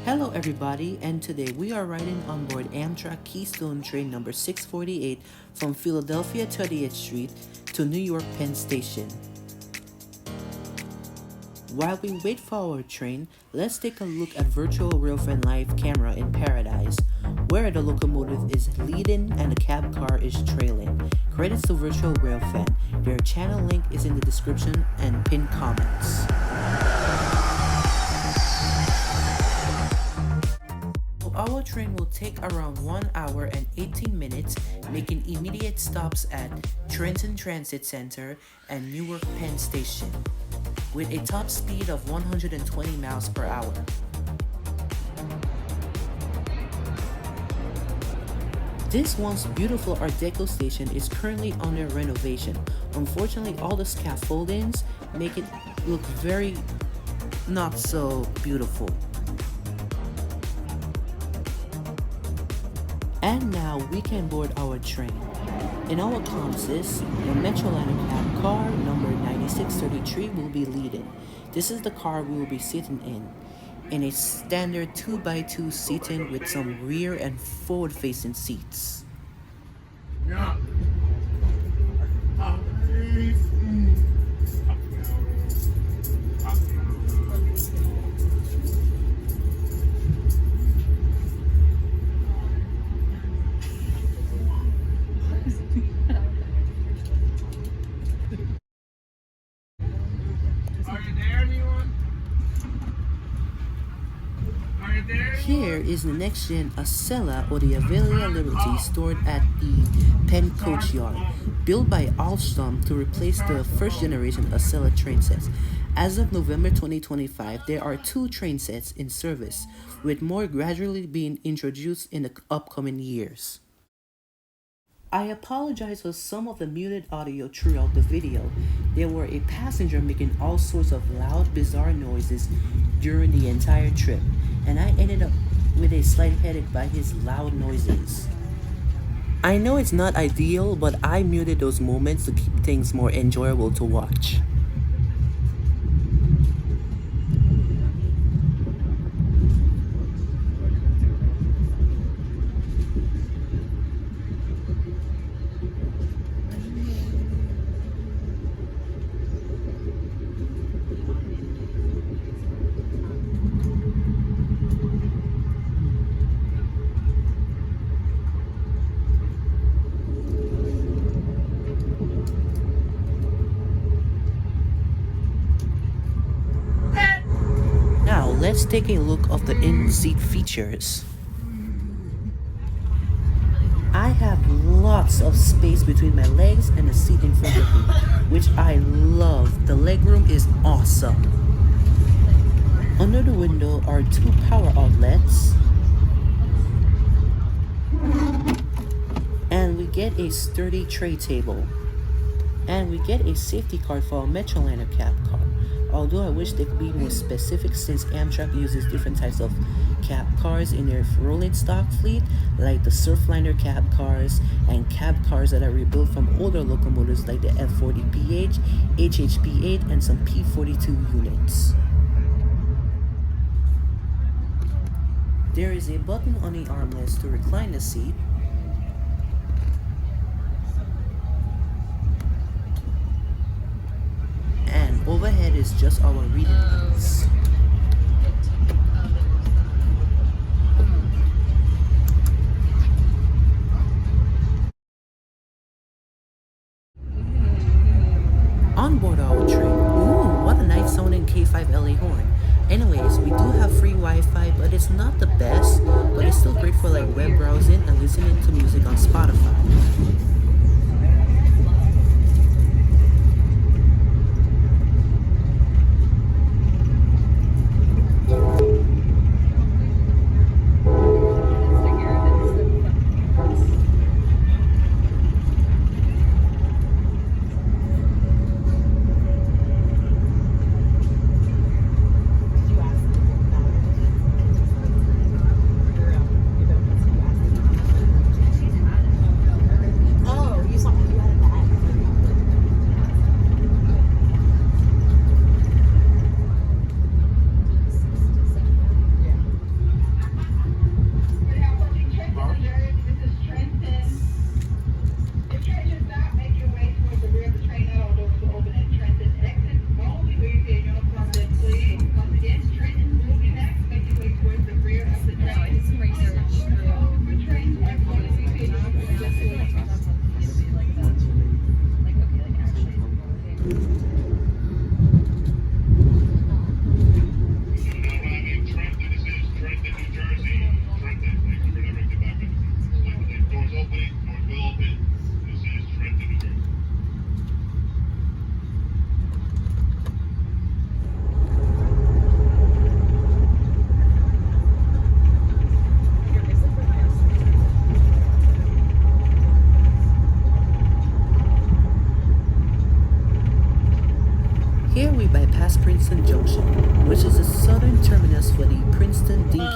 Hello everybody, and today we are riding on board Amtrak Keystone train number 648 from Philadelphia 30th Street to New York Penn Station. While we wait for our train, let's take a look at virtual real-friend live camera in Paradise, where the locomotive is leading and the cab car is trailing. Credits to virtual railfan. Their channel link is in the description and pinned comments. Our train will take around 1 hour and 18 minutes, making immediate stops at Trenton Transit Center and Newark Penn Station, with a top speed of 120 miles per hour. This once beautiful Art Deco station is currently under renovation. Unfortunately, all the scaffoldings make it look very not so beautiful. And now we can board our train. In our consist, the Metroliner cab car number 9633 will be leading. This is the car we will be sitting in a standard 2x2 seating with some rear and forward facing seats. Here is the next gen Acela or the Avelia Liberty stored at the Penn Coach Yard, built by Alstom to replace the first generation Acela train sets. As of November 2025, there are 2 train sets in service, with more gradually being introduced in the upcoming years. I apologize for some of the muted audio throughout the video. There were a passenger making all sorts of loud, bizarre noises during the entire trip, and I ended up with a slight headache by his loud noises. I know it's not ideal, but I muted those moments to keep things more enjoyable to watch. Let's take a look of the in-seat features. I have lots of space between my legs and the seat in front of me, which I love. The legroom is awesome. Under the window are 2 power outlets, and we get a sturdy tray table, and we get a safety card for our Metroliner cab car. Although I wish they could be more specific, since Amtrak uses different types of cab cars in their rolling stock fleet, like the Surfliner cab cars and cab cars that are rebuilt from older locomotives like the F40PH, HHP8, and some P42 units. There is a button on the armrest to recline the seat, overhead is just our reading lights. On board our train, ooh, what a nice sounding K5LA horn. Anyways, we do have free Wi-Fi, but it's not the best, but it's still great for like web browsing and listening to music on Spotify.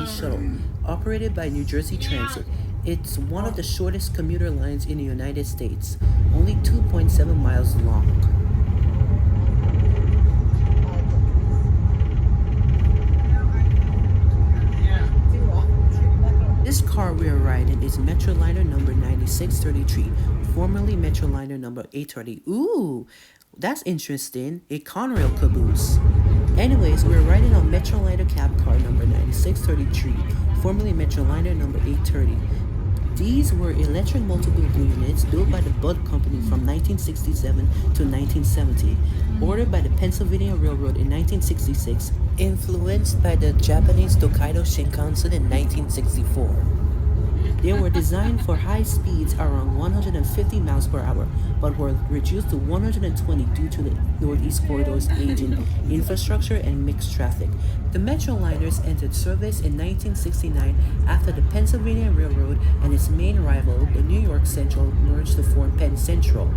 Liberty Shuttle, operated by New Jersey Transit. It's one of the shortest commuter lines in the United States, only 2.7 miles long. This car we are riding is Metroliner number 9633, formerly Metroliner number 830. Ooh, that's interesting. A Conrail caboose. Anyways, we're riding on Metroliner cab car number 9633, formerly Metroliner number 830. These were electric multiple units built by the Budd Company from 1967 to 1970, ordered by the Pennsylvania Railroad in 1966, influenced by the Japanese Tokaido Shinkansen in 1964. They were designed for high speeds around 150 miles per hour, but were reduced to 120 due to the Northeast Corridor's aging infrastructure and mixed traffic. The Metroliners entered service in 1969 after the Pennsylvania Railroad and its main rival, the New York Central, merged to form Penn Central.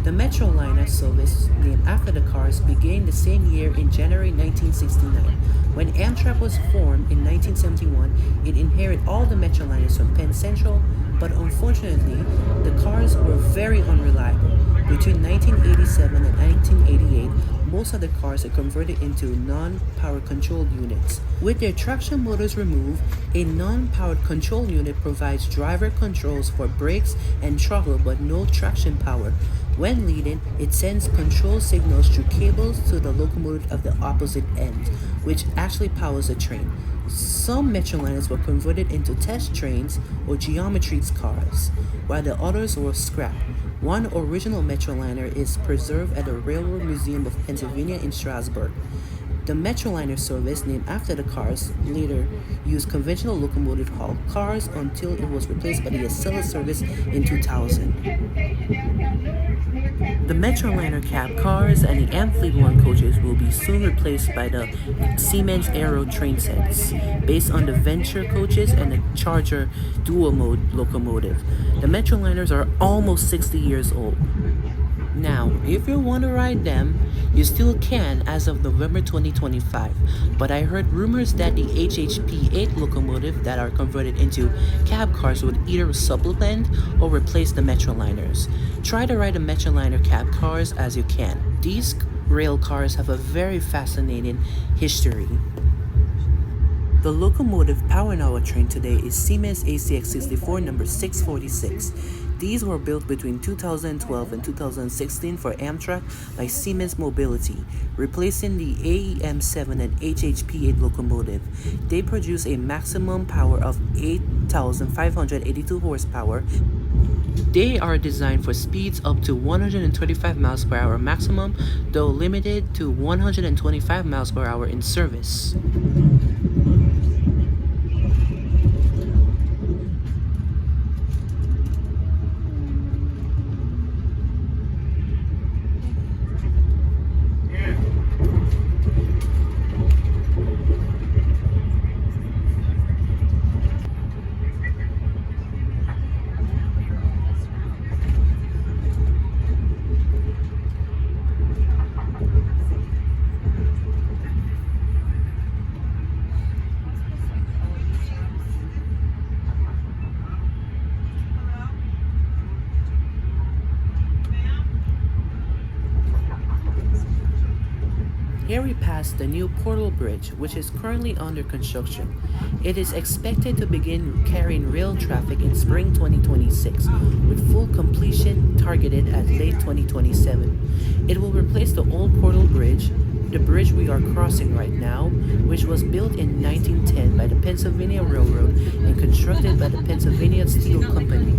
The Metroliner service, named after the cars, began the same year in January 1969. When Amtrak was formed in 1971, it inherited all the Metroliners from Penn Central, but unfortunately, the cars were very unreliable. Between 1987 and 1988, most of the cars are converted into non-powered control units. With their traction motors removed, a non-powered control unit provides driver controls for brakes and throttle but no traction power. When leading, it sends control signals through cables to the locomotive at the opposite end, which actually powers the train. Some Metroliners were converted into test trains or geometry cars, while the others were scrapped. One original Metroliner is preserved at the Railroad Museum of Pennsylvania in Strasburg. The Metroliner service, named after the cars, later used conventional locomotive haul cars until it was replaced by the Acela service in 2000. The Metroliner cab cars and the Amfleet 1 coaches will be soon replaced by the Siemens Aero train sets, based on the Venture coaches and the Charger dual-mode locomotive. The Metroliners are almost 60 years old. Now, if you want to ride them, you still can as of November 2025, but I heard rumors that the HHP-8 locomotive that are converted into cab cars would either supplement or replace the Metroliners. Try to ride the Metroliner cab cars as you can. These rail cars have a very fascinating history. The locomotive powering our train today is Siemens ACX64 number 646. These were built between 2012 and 2016 for Amtrak by Siemens Mobility, replacing the AEM7 and HHP-8 locomotive. They produce a maximum power of 8,582 horsepower. They are designed for speeds up to 135 miles per hour maximum, though limited to 125 miles per hour in service. Here we pass the new Portal Bridge, which is currently under construction. It is expected to begin carrying rail traffic in spring 2026, with full completion targeted at late 2027. It will replace the old Portal Bridge, the bridge we are crossing right now, which was built in 1910 by the Pennsylvania Railroad and constructed by the Pennsylvania Steel Company.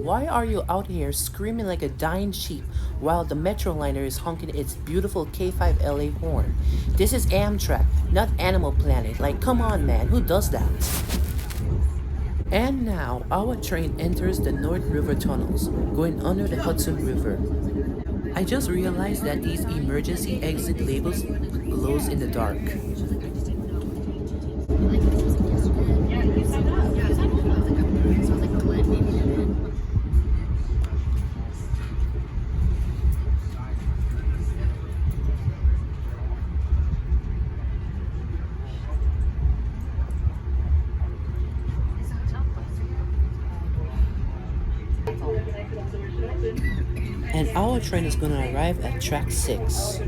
Why are you out here screaming like a dying sheep while the Metroliner is honking its beautiful K5LA horn? This is Amtrak, not Animal Planet. Like, come on, man, who does that? And now, our train enters the North River tunnels, going under the Hudson River. I just realized that these emergency exit labels glows in the dark. And our train is gonna arrive at track 6.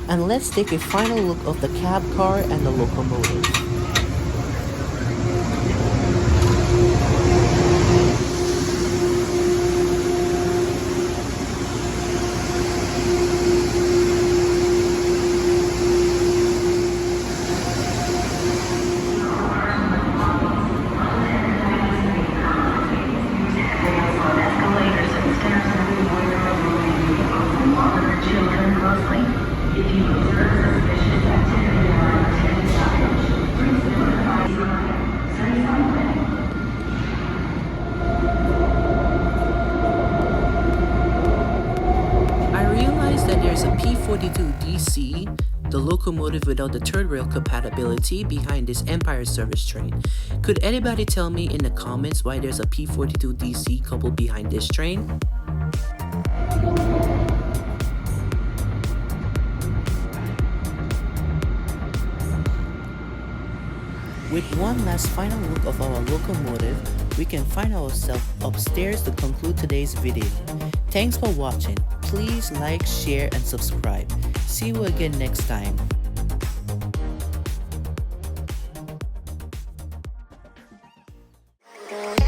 And let's take a final look of the cab car and the locomotive. P42DC, the locomotive without the third rail compatibility behind this Empire service train. Could anybody tell me in the comments why there's a P42DC coupled behind this train? With one last final look of our locomotive, we can find ourselves upstairs to conclude today's video. Thanks for watching. Please like, share, and subscribe. See you again next time. Go.